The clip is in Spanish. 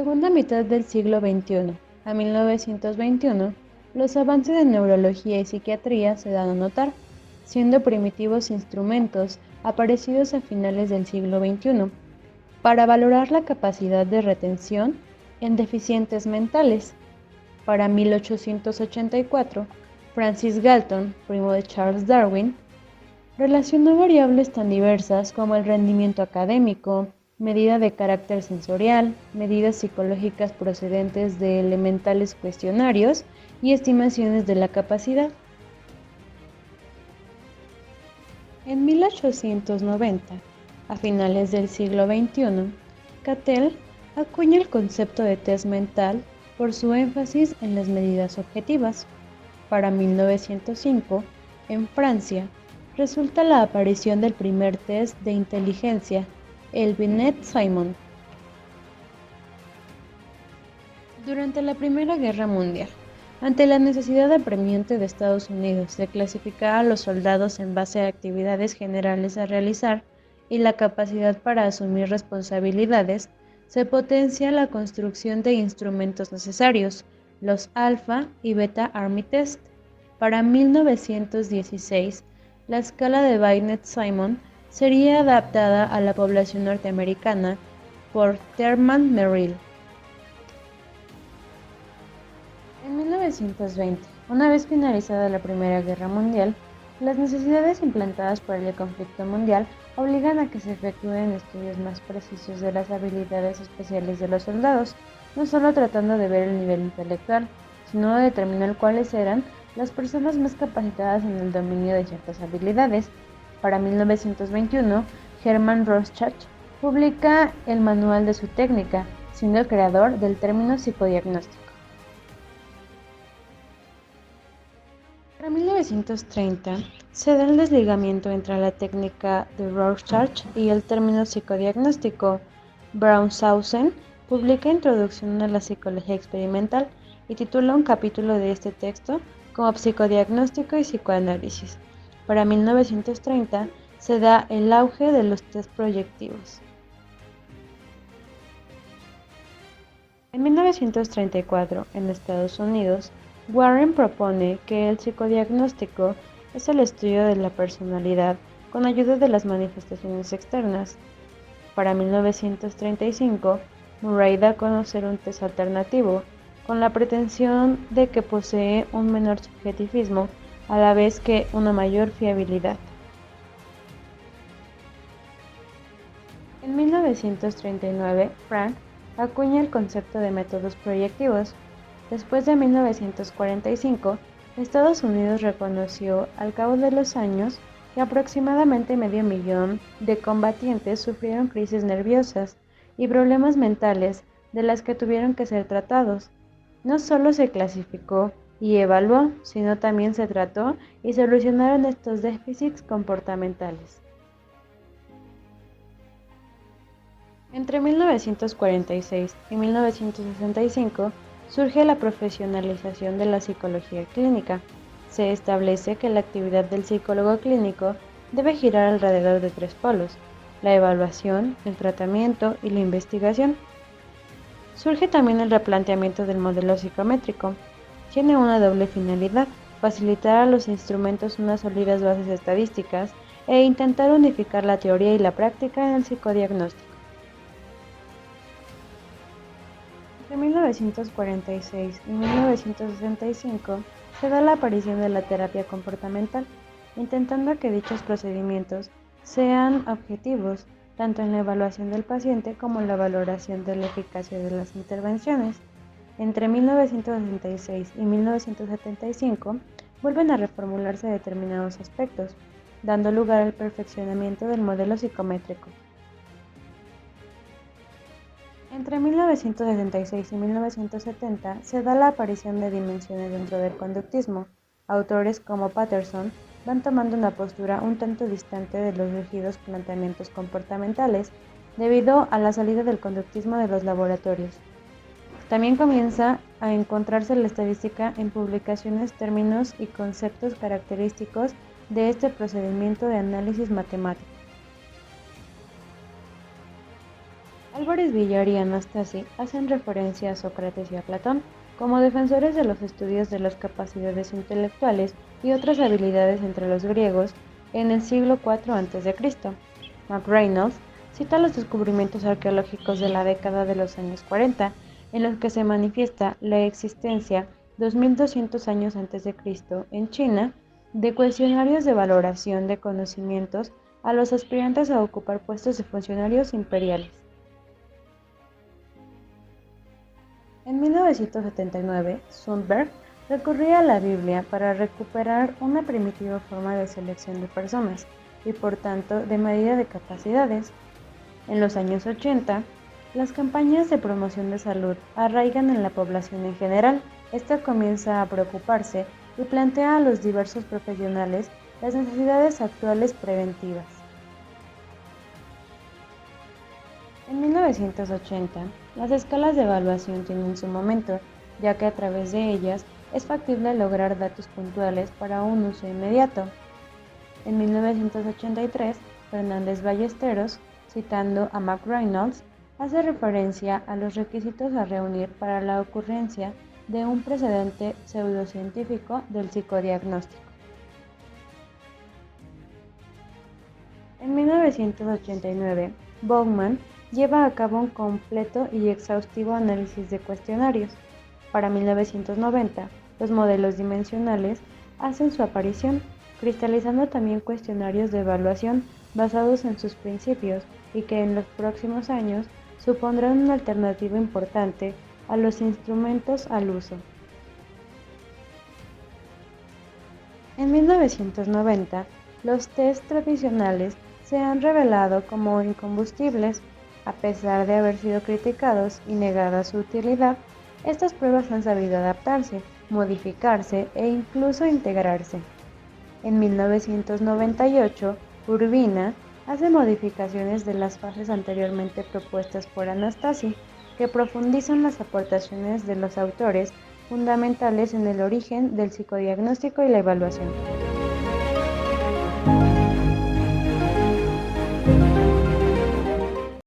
segunda mitad del siglo XXI, a 1921, los avances en neurología y psiquiatría se dan a notar, siendo primitivos instrumentos aparecidos a finales del siglo XXI para valorar la capacidad de retención en deficientes mentales. Para 1884, Francis Galton, primo de Charles Darwin, relacionó variables tan diversas como el rendimiento académico, medida de carácter sensorial, medidas psicológicas procedentes de elementales cuestionarios y estimaciones de la capacidad. En 1890, a finales del siglo XXI, Cattell acuña el concepto de test mental por su énfasis en las medidas objetivas. Para 1905, en Francia, resulta la aparición del primer test de inteligencia, el Binet-Simon. Durante la Primera Guerra Mundial, ante la necesidad apremiante de Estados Unidos de clasificar a los soldados en base a actividades generales a realizar y la capacidad para asumir responsabilidades, se potencia la construcción de instrumentos necesarios, los Alpha y Beta Army Test. Para 1916, la escala de Binet-Simon sería adaptada a la población norteamericana por Thurman Merrill. En 1920, una vez finalizada la Primera Guerra Mundial, las necesidades implantadas por el conflicto mundial obligan a que se efectúen estudios más precisos de las habilidades especiales de los soldados, no solo tratando de ver el nivel intelectual, sino de determinar cuáles eran las personas más capacitadas en el dominio de ciertas habilidades. Para 1921, Hermann Rorschach publica el manual de su técnica, siendo el creador del término psicodiagnóstico. Para 1930, se da el desligamiento entre la técnica de Rorschach y el término psicodiagnóstico. Braunsausen publica Introducción a la psicología experimental y titula un capítulo de este texto como Psicodiagnóstico y psicoanálisis. Para 1930, se da el auge de los test proyectivos. En 1934, en Estados Unidos, Warren propone que el psicodiagnóstico es el estudio de la personalidad con ayuda de las manifestaciones externas. Para 1935, Murray da a conocer un test alternativo, con la pretensión de que posee un menor subjetivismo a la vez que una mayor fiabilidad. En 1939, Frank acuña el concepto de métodos proyectivos. Después de 1945, Estados Unidos reconoció al cabo de los años que aproximadamente 500,000 de combatientes sufrieron crisis nerviosas y problemas mentales de las que tuvieron que ser tratados. No solo se clasificó y evaluó, sino también se trató y solucionaron estos déficits comportamentales. Entre 1946 y 1965, surge la profesionalización de la psicología clínica. Se establece que la actividad del psicólogo clínico debe girar alrededor de 3 polos: la evaluación, el tratamiento y la investigación. Surge también el replanteamiento del modelo psicométrico. Tiene una doble finalidad: facilitar a los instrumentos unas sólidas bases estadísticas e intentar unificar la teoría y la práctica en el psicodiagnóstico. Entre 1946 y 1965 se da la aparición de la terapia comportamental, intentando que dichos procedimientos sean objetivos, tanto en la evaluación del paciente como en la valoración de la eficacia de las intervenciones. Entre 1966 y 1975 vuelven a reformularse determinados aspectos, dando lugar al perfeccionamiento del modelo psicométrico. Entre 1966 y 1970 se da la aparición de dimensiones dentro del conductismo. Autores como Patterson van tomando una postura un tanto distante de los rígidos planteamientos comportamentales debido a la salida del conductismo de los laboratorios. También comienza a encontrarse la estadística en publicaciones, términos y conceptos característicos de este procedimiento de análisis matemático. Álvarez Villar y Anastasi hacen referencia a Sócrates y a Platón como defensores de los estudios de las capacidades intelectuales y otras habilidades entre los griegos en el siglo IV a.C. McReynolds cita los descubrimientos arqueológicos de la década de los años 40, en los que se manifiesta la existencia 2200 años antes de Cristo en China de cuestionarios de valoración de conocimientos a los aspirantes a ocupar puestos de funcionarios imperiales. En 1979, Sundberg recurría a la Biblia para recuperar una primitiva forma de selección de personas y, por tanto, de medida de capacidades. En los años 80, las campañas de promoción de salud arraigan en la población en general. Esta comienza a preocuparse y plantea a los diversos profesionales las necesidades actuales preventivas. En 1980, las escalas de evaluación tienen su momento, ya que a través de ellas es factible lograr datos puntuales para un uso inmediato. En 1983, Fernández Ballesteros, citando a McReynolds, hace referencia a los requisitos a reunir para la ocurrencia de un precedente pseudocientífico del psicodiagnóstico. En 1989, Bowman lleva a cabo un completo y exhaustivo análisis de cuestionarios. Para 1990, los modelos dimensionales hacen su aparición, cristalizando también cuestionarios de evaluación basados en sus principios y que en los próximos años supondrán una alternativa importante a los instrumentos al uso. En 1990, los test tradicionales se han revelado como incombustibles. A pesar de haber sido criticados y negada su utilidad, estas pruebas han sabido adaptarse, modificarse e incluso integrarse. En 1998, Urbina hace modificaciones de las fases anteriormente propuestas por Anastasi, que profundizan las aportaciones de los autores fundamentales en el origen del psicodiagnóstico y la evaluación.